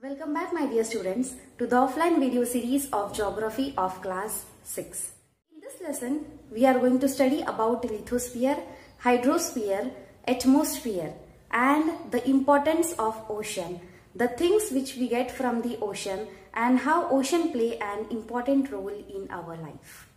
Welcome back, my dear students, to the offline video series of Geography of Class 6. In this lesson, we are going to study about lithosphere, hydrosphere, atmosphere and the importance of ocean, the things which we get from the ocean and how ocean play an important role in our life.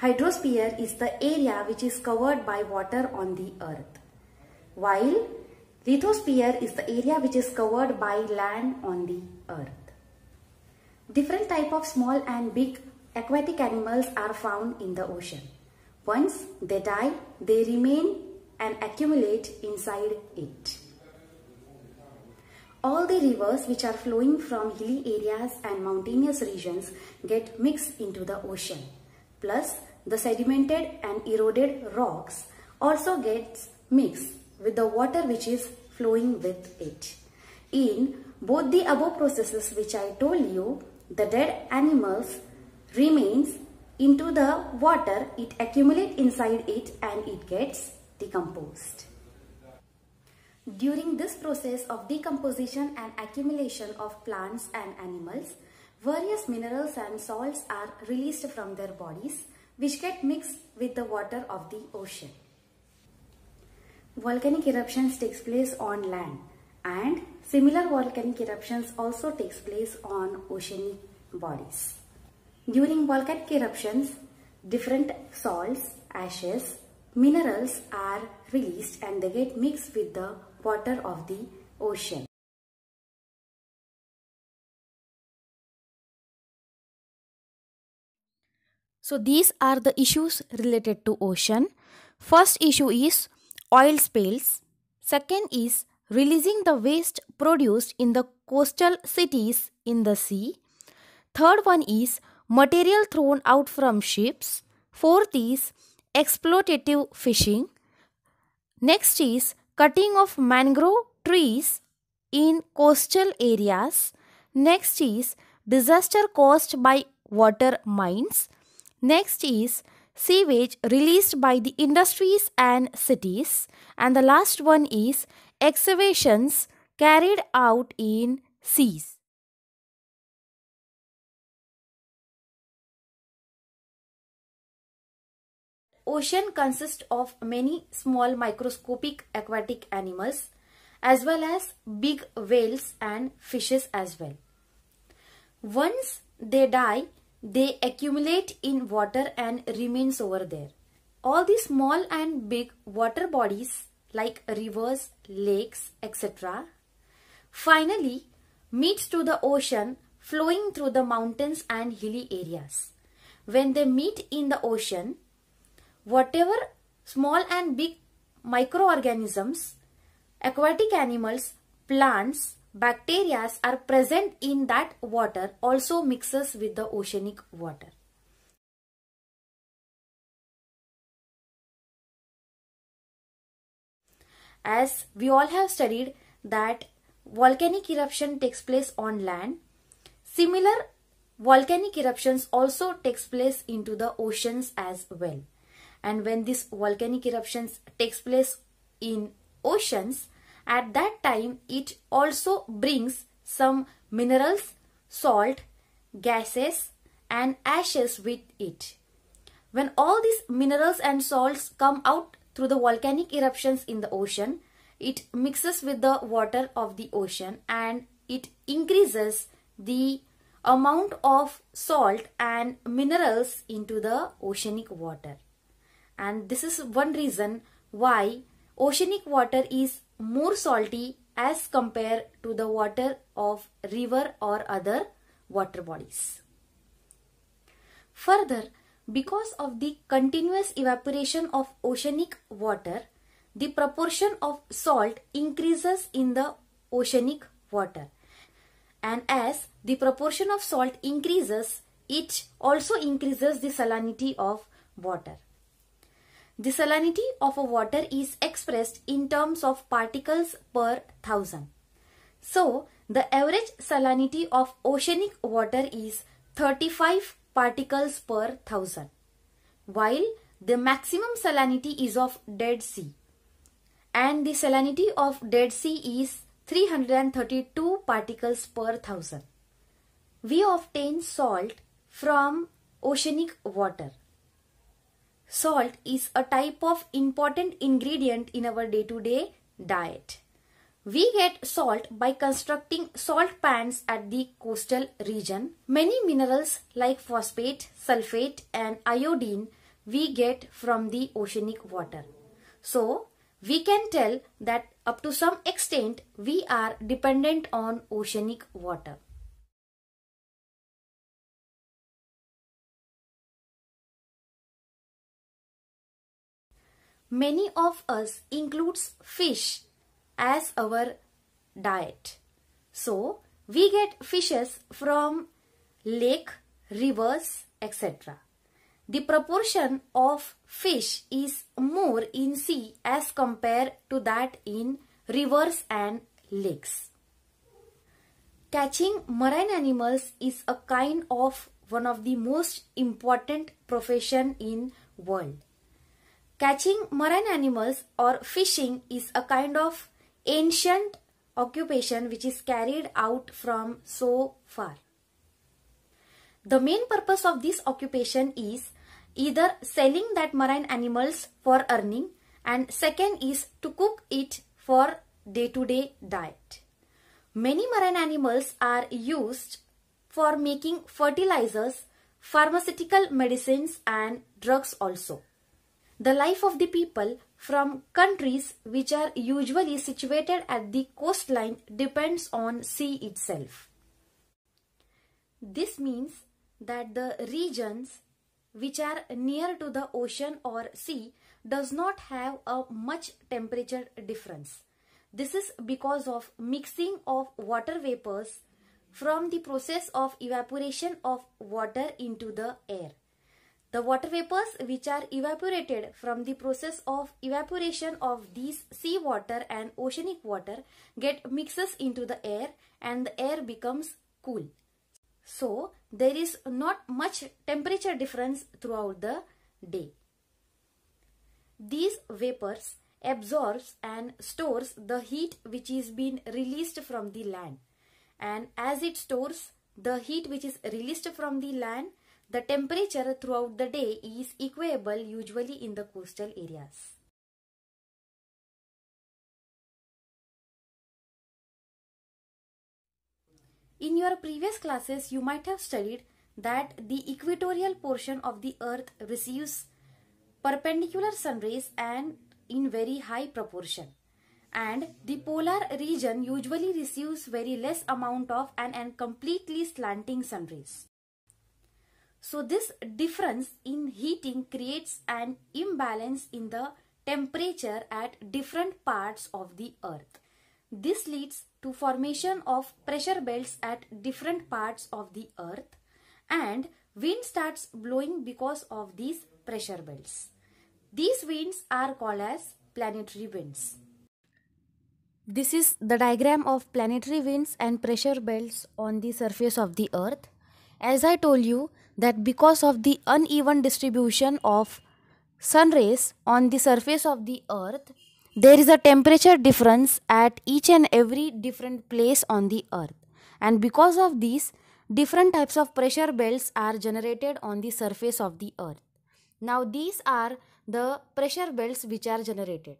Hydrosphere is the area which is covered by water on the earth, while lithosphere is the area which is covered by land on the earth. Different type of small and big aquatic animals are found in the ocean. Once they die, they remain and accumulate inside it. All the rivers which are flowing from hilly areas and mountainous regions get mixed into the ocean. Plus, the sedimented and eroded rocks also gets mixed with the water which is flowing with it. In both the above processes which I told you, the dead animals remains into the water, it accumulates inside it and it gets decomposed. During this process of decomposition and accumulation of plants and animals, various minerals and salts are released from their bodies, which get mixed with the water of the ocean. Volcanic eruptions takes place on land and similar volcanic eruptions also takes place on oceanic bodies. During volcanic eruptions, different salts, ashes, minerals are released and they get mixed with the water of the ocean. So these are the issues related to ocean. First issue is oil spills. Second is releasing the waste produced in the coastal cities in the sea. Third one is material thrown out from ships. Fourth is exploitative fishing. Next is cutting of mangrove trees in coastal areas. Next is disaster caused by water mines. Next is sewage released by the industries and cities. And the last one is excavations carried out in seas. Ocean consists of many small microscopic aquatic animals as well as big whales and fishes as well. Once they die, they accumulate in water and remains over there. All the small and big water bodies like rivers, lakes, etc. finally meets to the ocean flowing through the mountains and hilly areas. When they meet in the ocean, whatever small and big microorganisms, aquatic animals, plants, bacteria are present in that water also mixes with the oceanic water. As we all have studied that volcanic eruption takes place on land, similar volcanic eruptions also takes place into the oceans as well. And when this volcanic eruptions takes place in oceans, at that time it also brings some minerals, salt, gases and ashes with it. When all these minerals and salts come out through the volcanic eruptions in the ocean, it mixes with the water of the ocean and it increases the amount of salt and minerals into the oceanic water. And this is one reason why oceanic water is more salty as compared to the water of river or other water bodies. Further, because of the continuous evaporation of oceanic water, the proportion of salt increases in the oceanic water. And as the proportion of salt increases, it also increases the salinity of water. The salinity of a water is expressed in terms of particles per thousand. So, the average salinity of oceanic water is 35 particles per thousand, while the maximum salinity is of Dead Sea. And the salinity of Dead Sea is 332 particles per thousand. We obtain salt from oceanic water. Salt is a type of important ingredient in our day-to-day diet. We get salt by constructing salt pans at the coastal region. Many minerals like phosphate, sulfate and iodine we get from the oceanic water. So, we can tell that up to some extent we are dependent on oceanic water. Many of us includes fish as our diet. So, we get fishes from lake, rivers, etc. The proportion of fish is more in sea as compared to that in rivers and lakes. Catching marine animals is a kind of one of the most important profession in world. Catching marine animals or fishing is a kind of ancient occupation which is carried out from so far. The main purpose of this occupation is either selling that marine animals for earning, and second is to cook it for day-to-day diet. Many marine animals are used for making fertilizers, pharmaceutical medicines and drugs also. The life of the people from countries which are usually situated at the coastline depends on sea itself. This means that the regions which are near to the ocean or sea does not have a much temperature difference. This is because of mixing of water vapors from the process of evaporation of water into the air. The water vapors which are evaporated from the process of evaporation of these sea water and oceanic water get mixes into the air and the air becomes cool. So, there is not much temperature difference throughout the day. These vapors absorbs and stores the heat which is being released from the land, and as it stores the heat which is released from the land, the temperature throughout the day is equable usually in the coastal areas. In your previous classes, you might have studied that the equatorial portion of the earth receives perpendicular sun rays and in very high proportion, and the polar region usually receives very less amount of and completely slanting sun rays. So this difference in heating creates an imbalance in the temperature at different parts of the earth. This leads to formation of pressure belts at different parts of the earth, and wind starts blowing because of these pressure belts. These winds are called as planetary winds. This is the diagram of planetary winds and pressure belts on the surface of the earth. As I told you that because of the uneven distribution of sun rays on the surface of the earth, there is a temperature difference at each and every different place on the earth, and because of these, different types of pressure belts are generated on the surface of the earth. Now these are the pressure belts which are generated.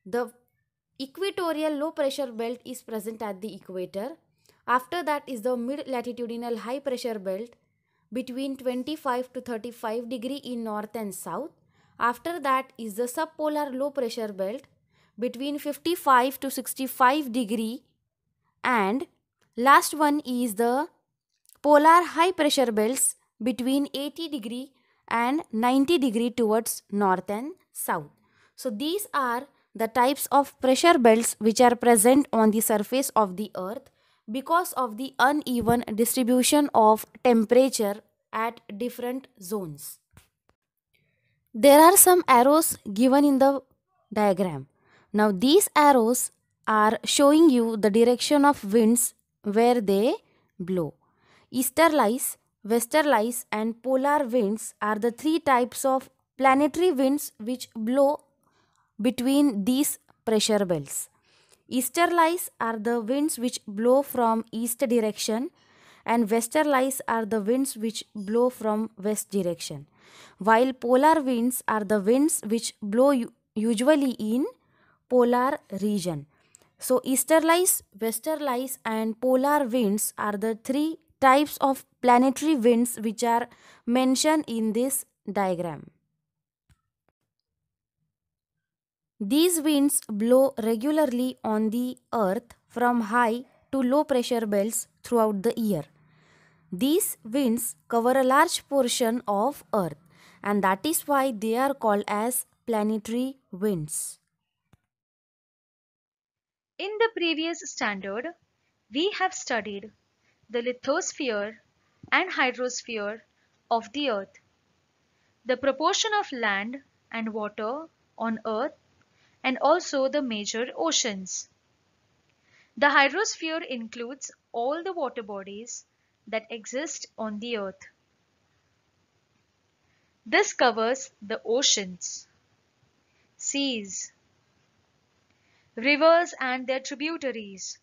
The equatorial low pressure belt is present at the equator. After that is the mid latitudinal high pressure belt between 25 to 35 degree in north and south. After that is the subpolar low pressure belt between 55 to 65 degree, and last one is the polar high pressure belts between 80 degree and 90 degree towards north and south. So these are the types of pressure belts which are present on the surface of the earth because of the uneven distribution of temperature at different zones. There are some arrows given in the diagram. Now these arrows are showing you the direction of winds where they blow. Easterlies, westerlies and polar winds are the three types of planetary winds which blow between these pressure belts. Easterlies are the winds which blow from east direction, and westerlies are the winds which blow from west direction, while polar winds are the winds which blow usually in polar region. So easterlies, westerlies and polar winds are the three types of planetary winds which are mentioned in this diagram. These winds blow regularly on the earth from high to low pressure belts throughout the year. These winds cover a large portion of earth, and that is why they are called as planetary winds. In the previous standard, we have studied the lithosphere and hydrosphere of the earth, the proportion of land and water on earth, and also the major oceans. The hydrosphere includes all the water bodies that exist on the earth. This covers the oceans, seas, rivers and their tributaries.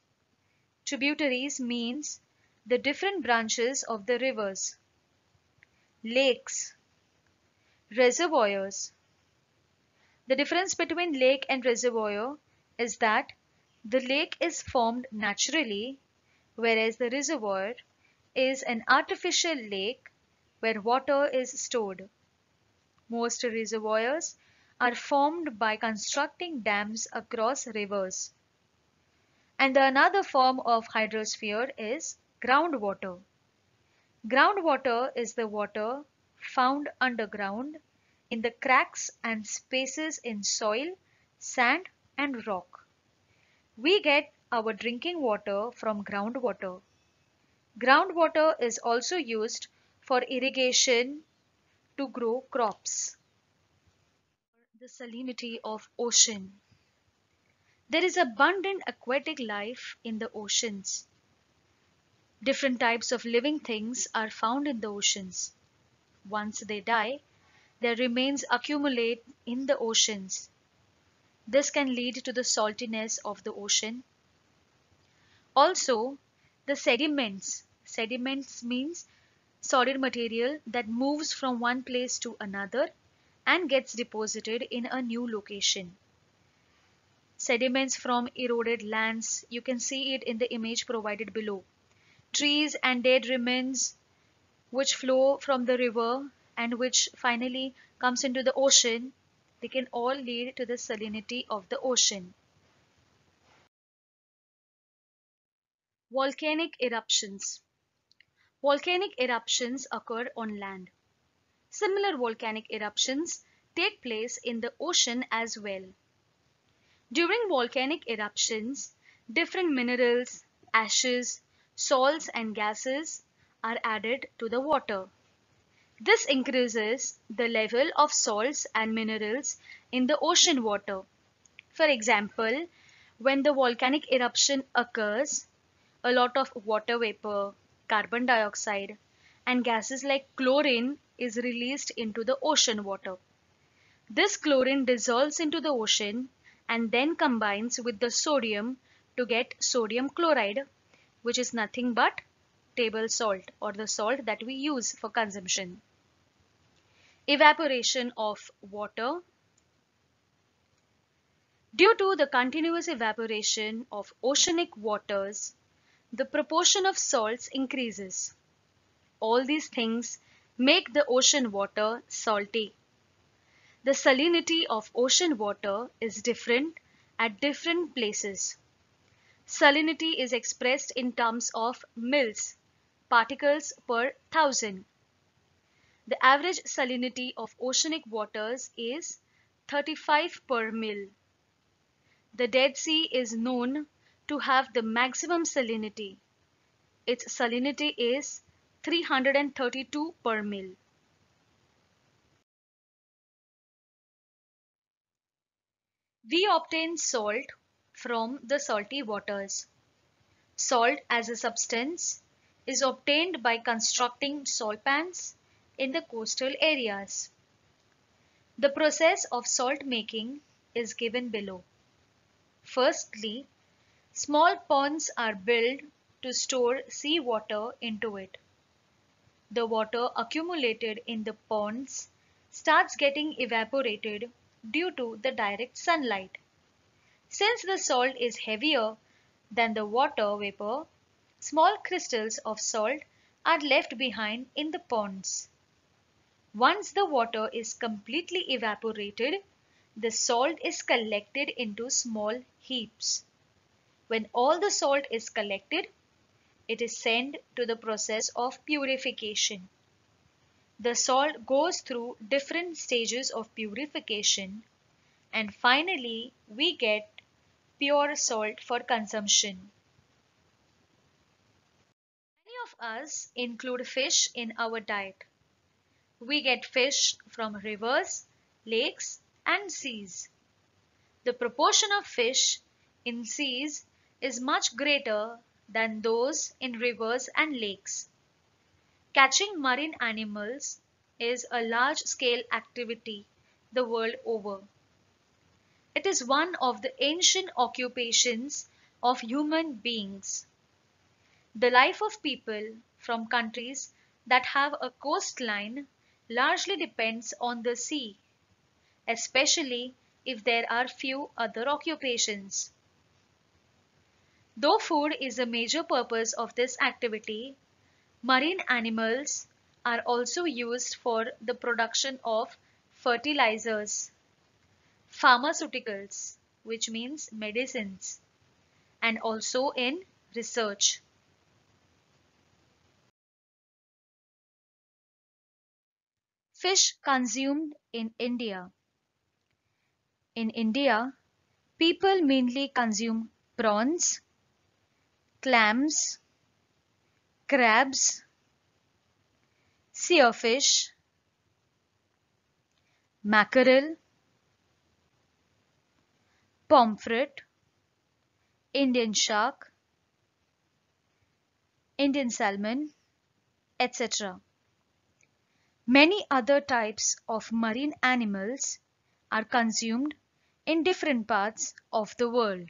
Tributaries means the different branches of the rivers, lakes, reservoirs. The difference between lake and reservoir is that the lake is formed naturally, whereas the reservoir is an artificial lake where water is stored. Most reservoirs are formed by constructing dams across rivers. And another form of hydrosphere is groundwater. Groundwater is the water found underground in the cracks and spaces in soil, sand, and rock. We get our drinking water from groundwater. Groundwater is also used for irrigation to grow crops. The salinity of ocean. There is abundant aquatic life in the oceans. Different types of living things are found in the oceans. Once they die, their remains accumulate in the oceans. This can lead to the saltiness of the ocean. Also, the sediments. Sediments means solid material that moves from one place to another and gets deposited in a new location. Sediments from eroded lands, you can see it in the image provided below. Trees and dead remains which flow from the river and which finally comes into the ocean, they can all lead to the salinity of the ocean. Volcanic eruptions. Volcanic eruptions occur on land. Similar volcanic eruptions take place in the ocean as well. During volcanic eruptions, different minerals, ashes, salts and gases are added to the water. This increases the level of salts and minerals in the ocean water. For example, when the volcanic eruption occurs, a lot of water vapor, carbon dioxide, and gases like chlorine is released into the ocean water. This chlorine dissolves into the ocean and then combines with the sodium to get sodium chloride, which is nothing but table salt or the salt that we use for consumption. Evaporation of water. Due to the continuous evaporation of oceanic waters, the proportion of salts increases. All these things make the ocean water salty. The salinity of ocean water is different at different places. Salinity is expressed in terms of mils, particles per thousand. The average salinity of oceanic waters is 35 per mil. The Dead Sea is known to have the maximum salinity. Its salinity is 332 per mil. We obtain salt from the salty waters. Salt as a substance is obtained by constructing salt pans in the coastal areas. The process of salt making is given below. Firstly, Small ponds are built to store seawater into it. The water accumulated in the ponds starts getting evaporated due to the direct sunlight. Since the salt is heavier than the water vapor, small crystals of salt are left behind in the ponds. Once the water is completely evaporated, the salt is collected into small heaps. When all the salt is collected, it is sent to the process of purification. The salt goes through different stages of purification, and finally we get pure salt for consumption. Many of us include fish in our diet. We get fish from rivers, lakes, and seas. The proportion of fish in seas is much greater than those in rivers and lakes. Catching marine animals is a large-scale activity the world over. It is one of the ancient occupations of human beings. The life of people from countries that have a coastline largely depends on the sea, especially if there are few other occupations. Though food is a major purpose of this activity, marine animals are also used for the production of fertilizers, pharmaceuticals, which means medicines, and also in research. Fish consumed in India. In India, people mainly consume prawns, clams, crabs, seerfish, mackerel, pomfret, Indian shark, Indian salmon, etc. Many other types of marine animals are consumed in different parts of the world.